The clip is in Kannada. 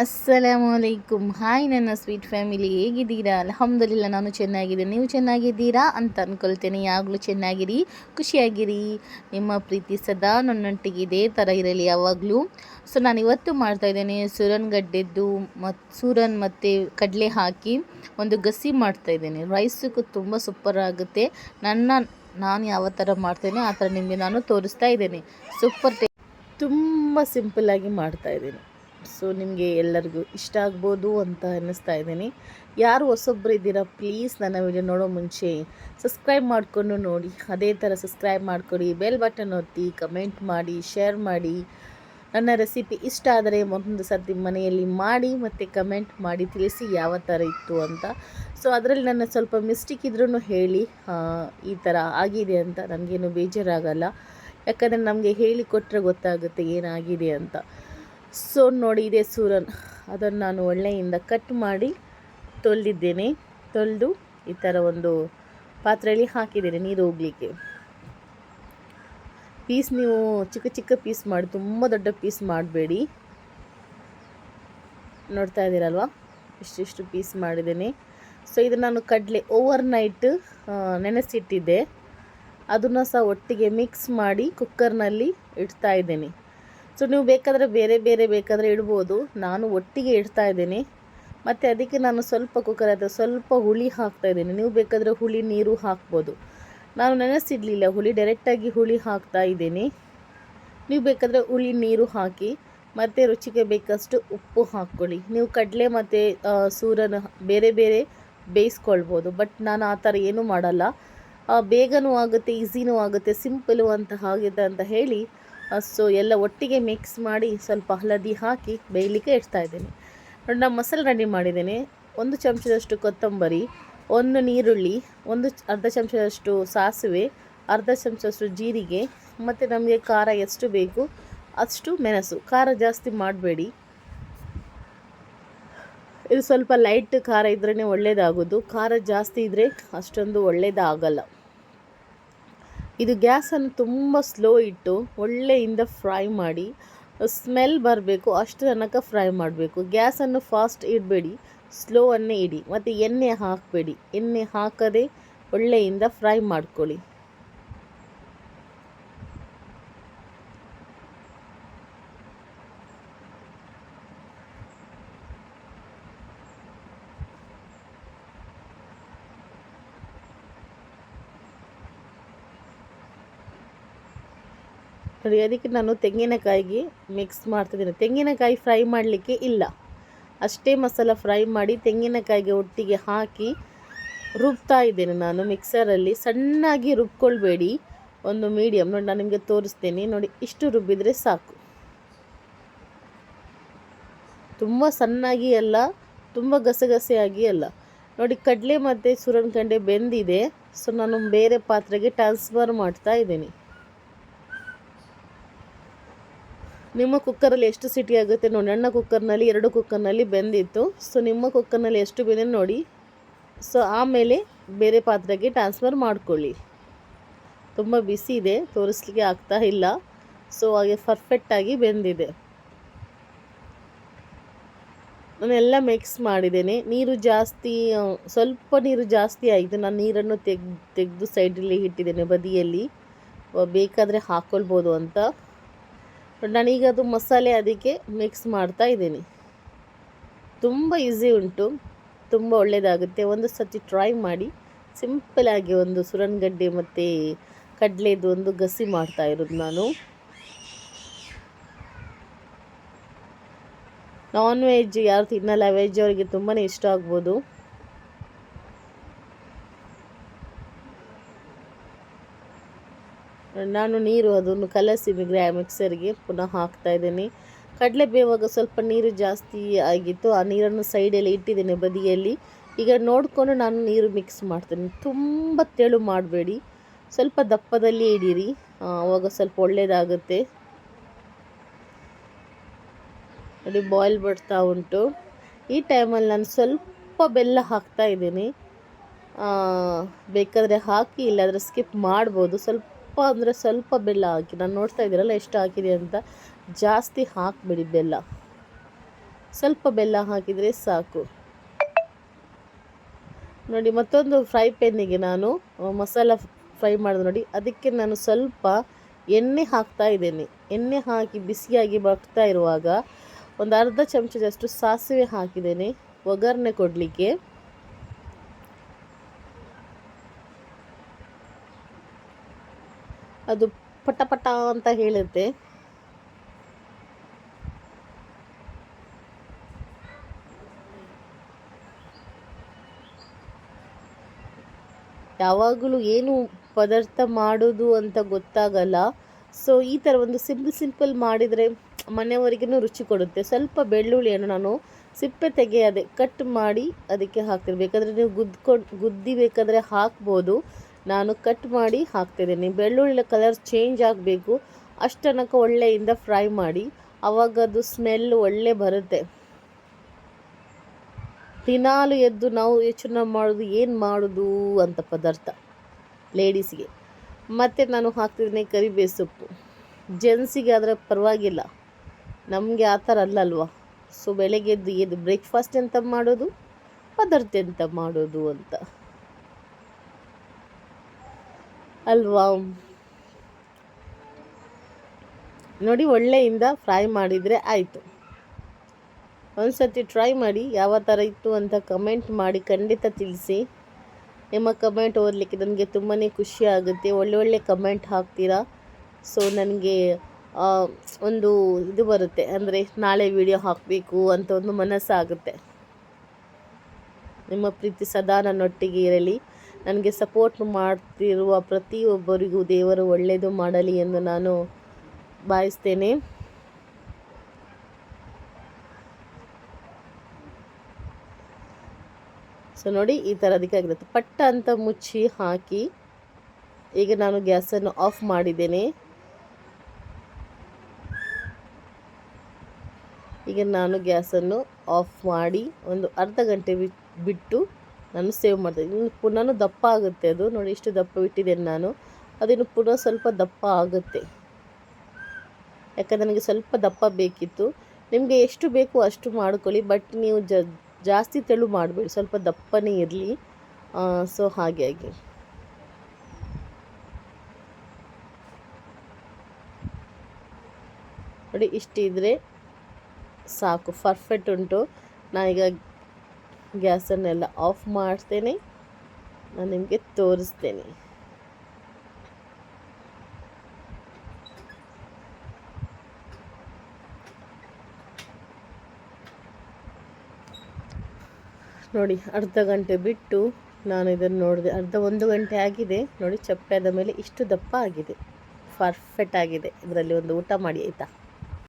ಅಸ್ಸಲಾಮುಅಲೈಕುಮ್. ಹಾಯ್ ನನ್ನ ಸ್ವೀಟ್ ಫ್ಯಾಮಿಲಿ, ಹೇಗಿದ್ದೀರಾ? ಅಲ್ಹಮ್ದುಲಿಲ್ಲ, ನಾನು ಚೆನ್ನಾಗಿದ್ದೀನಿ. ನೀವು ಚೆನ್ನಾಗಿದ್ದೀರಾ ಅಂತ ಅಂದ್ಕೊಳ್ತೇನೆ. ಯಾವಾಗಲೂ ಚೆನ್ನಾಗಿರಿ, ಖುಷಿಯಾಗಿರಿ. ನಿಮ್ಮ ಪ್ರೀತಿ ಸದಾ ನನ್ನೊಟ್ಟಿಗೆ ಇದೇ ಥರ ಇರಲಿ ಯಾವಾಗಲೂ. ಸೊ ನಾನು ಇವತ್ತು ಮಾಡ್ತಾಯಿದ್ದೇನೆ ಸೂರನ್ಗಡ್ಡೆದ್ದು ಸೂರನ್ ಮತ್ತು ಕಡಲೆ ಹಾಕಿ ಒಂದು ಗಸಿ ಮಾಡ್ತಾಯಿದ್ದೇನೆ. ರೈಸಕ್ಕೂ ತುಂಬ ಸೂಪರ್ ಆಗುತ್ತೆ. ನಾನು ಯಾವ ಥರ ಮಾಡ್ತೇನೆ ಆ ಥರ ನಿಮಗೆ ನಾನು ತೋರಿಸ್ತಾ ಇದ್ದೇನೆ. ತುಂಬ ಸಿಂಪಲ್ಲಾಗಿ ಮಾಡ್ತಾಯಿದ್ದೀನಿ. ಸೊ ನಿಮಗೆ ಎಲ್ಲರಿಗೂ ಇಷ್ಟ ಆಗ್ಬೋದು ಅಂತ ಅನ್ನಿಸ್ತಾ ಇದ್ದೀನಿ. ಯಾರು ಹೊಸೊಬ್ಬರು ಇದ್ದೀರಾ, ಪ್ಲೀಸ್ ನನ್ನ ವಿಡಿಯೋ ನೋಡೋ ಮುಂಚೆ ಸಬ್ಸ್ಕ್ರೈಬ್ ಮಾಡಿಕೊಂಡು ನೋಡಿ. ಅದೇ ಥರ ಸಬ್ಸ್ಕ್ರೈಬ್ ಮಾಡಿಕೊಡಿ, ಬೆಲ್ ಬಟನ್ ಒತ್ತಿ, ಕಮೆಂಟ್ ಮಾಡಿ, ಶೇರ್ ಮಾಡಿ. ನನ್ನ ರೆಸಿಪಿ ಇಷ್ಟ ಆದರೆ ಒಂದು ಸರ್ತಿ ಮನೆಯಲ್ಲಿ ಮಾಡಿ ಮತ್ತು ಕಮೆಂಟ್ ಮಾಡಿ ತಿಳಿಸಿ ಯಾವ ಥರ ಇತ್ತು ಅಂತ. ಸೊ ಅದರಲ್ಲಿ ನನ್ನ ಸ್ವಲ್ಪ ಮಿಸ್ಟೇಕ್ ಇದ್ರೂ ಹೇಳಿ, ಈ ಥರ ಆಗಿದೆ ಅಂತ. ನನಗೇನು ಬೇಜಾರಾಗಲ್ಲ, ಯಾಕಂದರೆ ನಮಗೆ ಹೇಳಿ ಕೊಟ್ಟರೆ ಗೊತ್ತಾಗುತ್ತೆ ಏನಾಗಿದೆ ಅಂತ. ಸೊ ನೋಡಿ, ಇದೆ ಸೂರನ್. ಅದನ್ನು ನಾನು ಒಳ್ಳೆಯಿಂದ ಕಟ್ ಮಾಡಿ ತೊಳೆದು ಈ ಥರ ಒಂದು ಪಾತ್ರೆಯಲ್ಲಿ ಹಾಕಿದ್ದೇನೆ ನೀರು ಹೋಗಲಿಕ್ಕೆ. ಪೀಸ್ ನೀವು ಚಿಕ್ಕ ಚಿಕ್ಕ ಪೀಸ್ ಮಾಡಿ, ತುಂಬ ದೊಡ್ಡ ಪೀಸ್ ಮಾಡಬೇಡಿ. ನೋಡ್ತಾ ಇದ್ದೀರಲ್ವ, ಇಷ್ಟಿಷ್ಟು ಪೀಸ್ ಮಾಡಿದ್ದೇನೆ. ಸೊ ಇದು ನಾನು ಕಡಲೆ ಓವರ್ ನೈಟ್ ನೆನೆಸಿಟ್ಟಿದ್ದೆ. ಅದನ್ನು ಸಹ ಒಟ್ಟಿಗೆ ಮಿಕ್ಸ್ ಮಾಡಿ ಕುಕ್ಕರ್ನಲ್ಲಿ ಇಡ್ತಾ ಇದ್ದೇನೆ. ಸೊ ನೀವು ಬೇಕಾದರೆ ಬೇರೆ ಬೇಕಾದರೆ ಇಡ್ಬೋದು. ನಾನು ಒಟ್ಟಿಗೆ ಇಡ್ತಾ ಇದ್ದೇನೆ. ಮತ್ತು ಅದಕ್ಕೆ ನಾನು ಸ್ವಲ್ಪ ಕುಕ್ಕರ್ ಅಥವಾ ಸ್ವಲ್ಪ ಹುಳಿ ಹಾಕ್ತಾಯಿದ್ದೀನಿ. ನೀವು ಬೇಕಾದರೆ ಹುಳಿ ನೀರು ಹಾಕ್ಬೋದು. ನಾನು ನೆನೆಸಿಡಲಿಲ್ಲ ಹುಳಿ, ಡೈರೆಕ್ಟಾಗಿ ಹುಳಿ ಹಾಕ್ತಾ ಇದ್ದೀನಿ. ನೀವು ಬೇಕಾದರೆ ಹುಳಿ ನೀರು ಹಾಕಿ ಮತ್ತು ರುಚಿಗೆ ಬೇಕಷ್ಟು ಉಪ್ಪು ಹಾಕ್ಕೊಳ್ಳಿ. ನೀವು ಕಡಲೆ ಮತ್ತು ಸೂರನ ಬೇರೆ ಬೇಯಿಸ್ಕೊಳ್ಬೋದು. ಬಟ್ ನಾನು ಆ ಥರ ಏನೂ ಮಾಡಲ್ಲ. ಬೇಗನೂ ಆಗುತ್ತೆ, ಈಸಿನೂ ಆಗುತ್ತೆ, ಸಿಂಪಲು ಆಗುತ್ತೆ ಅಂತ ಹೇಳಿ ಸೊ ಎಲ್ಲ ಒಟ್ಟಿಗೆ ಮಿಕ್ಸ್ ಮಾಡಿ ಸ್ವಲ್ಪ ಹಳದಿ ಹಾಕಿ ಬೇಯಲಿಕ್ಕೆ ಇಡ್ತಾ ಇದ್ದೀನಿ. ನೋಡಿ, ನಾನು ಮಸಾಲೆ ರೆಡಿ ಮಾಡಿದ್ದೇನೆ. 1 ಚಮಚದಷ್ಟು ಕೊತ್ತಂಬರಿ, 1 ನೀರುಳ್ಳಿ, ಅರ್ಧ ಚಮಚದಷ್ಟು ಸಾಸಿವೆ, ಅರ್ಧ ಚಮಚದಷ್ಟು ಜೀರಿಗೆ, ಮತ್ತು ನಮಗೆ ಖಾರ ಎಷ್ಟು ಬೇಕು ಅಷ್ಟು ಮೆಣಸು. ಖಾರ ಜಾಸ್ತಿ ಮಾಡಬೇಡಿ, ಇದು ಸ್ವಲ್ಪ ಲೈಟ್ ಖಾರ ಇದ್ರೇ ಒಳ್ಳೆಯದಾಗೋದು. ಖಾರ ಜಾಸ್ತಿ ಇದ್ದರೆ ಅಷ್ಟೊಂದು ಒಳ್ಳೆಯದಾಗಲ್ಲ. ಇದು ಗ್ಯಾಸನ್ನು ತುಂಬ ಸ್ಲೋ ಇಟ್ಟು ಒಳ್ಳೆಯಿಂದ ಫ್ರೈ ಮಾಡಿ, ಸ್ಮೆಲ್ ಬರಬೇಕು ಅಷ್ಟು ತನಕ ಫ್ರೈ ಮಾಡಬೇಕು. ಗ್ಯಾಸನ್ನು ಫಾಸ್ಟ್ ಇಡಬೇಡಿ, ಸ್ಲೋವನ್ನೇ ಇಡಿ. ಮತ್ತು ಎಣ್ಣೆ ಹಾಕಬೇಡಿ, ಎಣ್ಣೆ ಹಾಕದೆ ಒಳ್ಳೆಯಿಂದ ಫ್ರೈ ಮಾಡ್ಕೊಳ್ಳಿ. ನೋಡಿ, ಅದಕ್ಕೆ ನಾನು ತೆಂಗಿನಕಾಯಿಗೆ ಮಿಕ್ಸ್ ಮಾಡ್ತಿದ್ದೀನಿ. ತೆಂಗಿನಕಾಯಿ ಫ್ರೈ ಮಾಡಲಿಕ್ಕೆ ಇಲ್ಲ, ಅಷ್ಟೇ ಮಸಾಲ ಫ್ರೈ ಮಾಡಿ ತೆಂಗಿನಕಾಯಿಗೆ ಒಟ್ಟಿಗೆ ಹಾಕಿ ರುಬ್ತಾ ಇದ್ದೇನೆ ನಾನು ಮಿಕ್ಸರಲ್ಲಿ. ಸಣ್ಣಾಗಿ ರುಬ್ಕೊಳ್ಬೇಡಿ, ಒಂದು ಮೀಡಿಯಮ್. ನೋಡಿ, ನಾನು ನಿಮಗೆ ತೋರಿಸ್ತೇನೆ. ನೋಡಿ, ಇಷ್ಟು ರುಬ್ಬಿದರೆ ಸಾಕು. ತುಂಬ ಸಣ್ಣಾಗಿ ಅಲ್ಲ, ತುಂಬ ಗಸಗಸೆಯಾಗಿ ಅಲ್ಲ. ನೋಡಿ, ಕಡಲೆ ಮತ್ತು ಸೂರನ್ಗಡ್ಡೆ ಬೆಂದಿದೆ. ಸೊ ನಾನು ಬೇರೆ ಪಾತ್ರೆಗೆ ಟ್ರಾನ್ಸ್ಫರ್ ಮಾಡ್ತಾ ಇದ್ದೀನಿ. ನಿಮ್ಮ ಕುಕ್ಕರಲ್ಲಿ ಎಷ್ಟು ಸಿಟಿ ಆಗುತ್ತೆ ನೋಡಿ. ನನ್ನ ಕುಕ್ಕರ್ನಲ್ಲಿ 2 ಕುಕ್ಕರ್ನಲ್ಲಿ ಬೆಂದಿತ್ತು. ಸೊ ನಿಮ್ಮ ಕುಕ್ಕರ್ನಲ್ಲಿ ಎಷ್ಟು ಬೆಂದಿದೆ ನೋಡಿ. ಸೊ ಆಮೇಲೆ ಬೇರೆ ಪಾತ್ರೆಗೆ ಟ್ರಾನ್ಸ್ಫರ್ ಮಾಡ್ಕೊಳ್ಳಿ. ತುಂಬ ಬಿಸಿ ಇದೆ, ತೋರಿಸ್ಲಿಕ್ಕೆ ಆಗ್ತಾ ಇಲ್ಲ. ಸೊ ಹಾಗೆ ಪರ್ಫೆಕ್ಟಾಗಿ ಬೆಂದಿದೆ. ನಾನೆಲ್ಲ ಮಿಕ್ಸ್ ಮಾಡಿದ್ದೇನೆ. ನೀರು ಜಾಸ್ತಿ, ಸ್ವಲ್ಪ ನೀರು ಜಾಸ್ತಿ ಆಯಿತು. ನಾನು ನೀರನ್ನು ತೆಗೆದು ಸೈಡಲ್ಲಿ ಇಟ್ಟಿದ್ದೇನೆ ಬದಿಯಲ್ಲಿ, ಬೇಕಾದರೆ ಹಾಕ್ಕೊಳ್ಬೋದು ಅಂತ. ನಾನೀಗ ಅದು ಮಸಾಲೆ ಅದಕ್ಕೆ ಮಿಕ್ಸ್ ಮಾಡ್ತಾ ಇದ್ದೀನಿ. ತುಂಬ ಈಸಿ ಉಂಟು, ತುಂಬ ಒಳ್ಳೆಯದಾಗುತ್ತೆ. ಒಂದು ಸರ್ತಿ ಟ್ರೈ ಮಾಡಿ. ಸಿಂಪಲಾಗಿ ಒಂದು ಸೂರನ್ಗಡ್ಡೆ ಮತ್ತು ಕಡಲೆದು ಒಂದು ಗಸಿ ಮಾಡ್ತಾ ಇರೋದು ನಾನು. ನಾನ್ ವೆಜ್ ಯಾರು ತಿನ್ನಲ್ಲ, ವೆಜ್ ಅವರಿಗೆ ತುಂಬಾ ಇಷ್ಟ ಆಗ್ಬೋದು. ನಾನು ನೀರು ಅದನ್ನು ಕಲಸಿ ಮಿಕ್ಸರ್ಗೆ ಪುನಃ ಹಾಕ್ತಾ ಇದ್ದೀನಿ. ಕಡಲೆ ಬೇವಾಗ ಸ್ವಲ್ಪ ನೀರು ಜಾಸ್ತಿ ಆಗಿತ್ತು, ಆ ನೀರನ್ನು ಸೈಡಲ್ಲಿ ಇಟ್ಟಿದ್ದೇನೆ ಬದಿಯಲ್ಲಿ. ಈಗ ನೋಡಿಕೊಂಡು ನಾನು ನೀರು ಮಿಕ್ಸ್ ಮಾಡ್ತೇನೆ. ತುಂಬ ತೆಳು ಮಾಡಬೇಡಿ, ಸ್ವಲ್ಪ ದಪ್ಪದಲ್ಲಿ ಇಡೀರಿ, ಆವಾಗ ಸ್ವಲ್ಪ ಒಳ್ಳೆಯದಾಗುತ್ತೆ. ನೋಡಿ, ಬಾಯ್ಲ್ ಬರ್ತಾ ಉಂಟು. ಈ ಟೈಮಲ್ಲಿ ನಾನು ಸ್ವಲ್ಪ ಬೆಲ್ಲ ಹಾಕ್ತಾ ಇದ್ದೀನಿ. ಬೇಕಾದರೆ ಹಾಕಿ, ಇಲ್ಲಾದರೆ ಸ್ಕಿಪ್ ಮಾಡ್ಬೋದು. ಸ್ವಲ್ಪ ಬೆಲ್ಲ ಹಾಕಿ. ನಾನು ನೋಡ್ತಾ ಇದ್ದೀರಲ್ಲ ಎಷ್ಟು ಹಾಕಿದೆ ಅಂತ. ಜಾಸ್ತಿ ಹಾಕಬೇಡಿ ಬೆಲ್ಲ, ಸ್ವಲ್ಪ ಬೆಲ್ಲ ಹಾಕಿದರೆ ಸಾಕು. ನೋಡಿ, ಮತ್ತೊಂದು ಫ್ರೈ ಪ್ಯಾನಿಗೆ ನಾನು ಮಸಾಲ ಫ್ರೈ ಮಾಡಿದೆ ನೋಡಿ, ಅದಕ್ಕೆ ನಾನು ಸ್ವಲ್ಪ ಎಣ್ಣೆ ಹಾಕ್ತಾ ಇದ್ದೇನೆ. ಎಣ್ಣೆ ಹಾಕಿ ಬಿಸಿಯಾಗಿ ಬರ್ತಾ ಇರುವಾಗ ಒಂದು ಅರ್ಧ ಚಮಚದಷ್ಟು ಸಾಸಿವೆ ಹಾಕಿದ್ದೇನೆ ಒಗ್ಗರಣೆ ಕೊಡಲಿಕ್ಕೆ. ಅದು ಪಟ ಪಟ ಅಂತ ಹೇಳುತ್ತೆ. ಯಾವಾಗಲೂ ಏನು ಪದಾರ್ಥ ಮಾಡೋದು ಅಂತ ಗೊತ್ತಾಗಲ್ಲ. ಸೊ ಈ ಥರ ಒಂದು ಸಿಂಪಲ್ ಮಾಡಿದರೆ ಮನೆಯವರಿಗೂ ರುಚಿ ಕೊಡುತ್ತೆ. ಸ್ವಲ್ಪ ಬೆಳ್ಳುಳ್ಳಿಯನ್ನು ನಾನು ಸಿಪ್ಪೆ ತೆಗೆಯದೆ ಕಟ್ ಮಾಡಿ ಅದಕ್ಕೆ ಹಾಕ್ತೀನಿ. ಬೇಕಾದರೆ ನೀವು ಗುದ್ದಿ ಬೇಕಾದರೆ ಹಾಕ್ಬೋದು. ನಾನು ಕಟ್ ಮಾಡಿ ಹಾಕ್ತಿದ್ದೀನಿ. ಬೆಳ್ಳುಳ್ಳಿ ಕಲರ್ ಚೇಂಜ್ ಆಗಬೇಕು, ಅಷ್ಟು ತನಕ ಒಳ್ಳೆಯಿಂದ ಫ್ರೈ ಮಾಡಿ. ಆವಾಗ ಅದು ಸ್ಮೆಲ್ ಒಳ್ಳೆ ಬರುತ್ತೆ. ದಿನಾಲು ಎದ್ದು ನಾವು ಯೋಚನೆ ಮಾಡೋದು ಏನು ಮಾಡೋದು ಅಂತ ಪದಾರ್ಥ ಲೇಡೀಸಿಗೆ. ಮತ್ತು ನಾನು ಹಾಕ್ತಿದ್ದೀನಿ ಕರಿಬೇವು ಸೊಪ್ಪು. ಜೆಂಟ್ಸಿಗೆ ಆದರೆ ಪರವಾಗಿಲ್ಲ, ನಮಗೆ ಆ ಥರ ಅಲ್ಲಲ್ವ. ಸೊ ಬೆಳಗ್ಗೆ ಎದ್ದು ಬ್ರೇಕ್ಫಾಸ್ಟ್ ಎಂತ ಮಾಡೋದು, ಪದಾರ್ಥ ಎಂತ ಮಾಡೋದು ಅಂತ ಅಲ್ವಾ. ನೋಡಿ, ಒಳ್ಳೆಯಿಂದ ಫ್ರೈ ಮಾಡಿದರೆ ಆಯಿತು. ಒಂದು ಸರ್ತಿ ಟ್ರೈ ಮಾಡಿ, ಯಾವ ಥರ ಇತ್ತು ಅಂತ ಕಮೆಂಟ್ ಮಾಡಿ ಖಂಡಿತ ತಿಳಿಸಿ. ನಿಮ್ಮ ಕಮೆಂಟ್ ಓದಲಿಕ್ಕೆ ನನಗೆ ತುಂಬಾ ಖುಷಿ ಆಗುತ್ತೆ. ಒಳ್ಳೆ ಕಮೆಂಟ್ ಹಾಕ್ತೀರಾ. ಸೊ ನನಗೆ ಒಂದು ಇದು ಬರುತ್ತೆ, ಅಂದರೆ ನಾಳೆ ವಿಡಿಯೋ ಹಾಕಬೇಕು ಅಂತ ಒಂದು ಮನಸ್ಸಾಗುತ್ತೆ. ನಿಮ್ಮ ಪ್ರೀತಿ ಸದಾ ನನ್ನೊಟ್ಟಿಗೆ ಇರಲಿ. ನನಗೆ ಸಪೋರ್ಟ್ ಮಾಡ್ತಿರುವ ಪ್ರತಿಯೊಬ್ಬರಿಗೂ ದೇವರು ಒಳ್ಳೆಯದು ಮಾಡಲಿ ಎಂದು ನಾನು ಭಾವಿಸ್ತೇನೆ. ಸೊ ನೋಡಿ, ಈ ಥರ ಅದಕ್ಕಾಗಿರುತ್ತೆ. ಪಟ್ಟ ಅಂತ ಮುಚ್ಚಿ ಹಾಕಿ ಈಗ ನಾನು ಗ್ಯಾಸನ್ನು ಆಫ್ ಮಾಡಿದ್ದೇನೆ. ಈಗ ನಾನು ಗ್ಯಾಸನ್ನು ಆಫ್ ಮಾಡಿ ಒಂದು ಅರ್ಧ ಗಂಟೆ ಬಿಟ್ಟು ನಾನು ಸೇವ್ ಮಾಡ್ತೀನಿ. ಇನ್ನು ಪುನಃ ದಪ್ಪ ಆಗುತ್ತೆ ಅದು. ನೋಡಿ, ಇಷ್ಟು ದಪ್ಪ ಬಿಟ್ಟಿದ್ದೇನೆ ನಾನು. ಅದಿನ್ನು ಪುನಃ ಸ್ವಲ್ಪ ದಪ್ಪ ಆಗುತ್ತೆ. ಯಾಕಂದರೆ ನನಗೆ ಸ್ವಲ್ಪ ದಪ್ಪ ಬೇಕಿತ್ತು. ನಿಮಗೆ ಎಷ್ಟು ಬೇಕು ಅಷ್ಟು ಮಾಡ್ಕೊಳ್ಳಿ, ಬಟ್ ನೀವು ಜಾಸ್ತಿ ತೆಳು ಮಾಡಬೇಡಿ, ಸ್ವಲ್ಪ ದಪ್ಪನೇ ಇರಲಿ. ಸೊ ಹಾಗಾಗಿ ನೋಡಿ, ಇಷ್ಟಿದ್ರೆ ಸಾಕು, ಪರ್ಫೆಕ್ಟ್ ಉಂಟು. ನಾನೀಗ ಗ್ಯಾಸನ್ನೆಲ್ಲ ಆಫ್ ಮಾಡ್ತೇನೆ. ನಾನು ನಿಮಗೆ ತೋರಿಸ್ತೇನೆ. ನೋಡಿ, ಅರ್ಧ ಗಂಟೆ ಬಿಟ್ಟು ನಾನು ಇದನ್ನು ನೋಡಿದೆ. ಒಂದು ಗಂಟೆ ಆಗಿದೆ. ನೋಡಿ, ಚಪ್ಪೆ ಆದ ಮೇಲೆ ಇಷ್ಟು ದಪ್ಪ ಆಗಿದೆ, ಪರ್ಫೆಕ್ಟ್ ಆಗಿದೆ. ಇದರಲ್ಲಿ ಒಂದು ಊಟ ಮಾಡಿ ಆಯಿತಾ.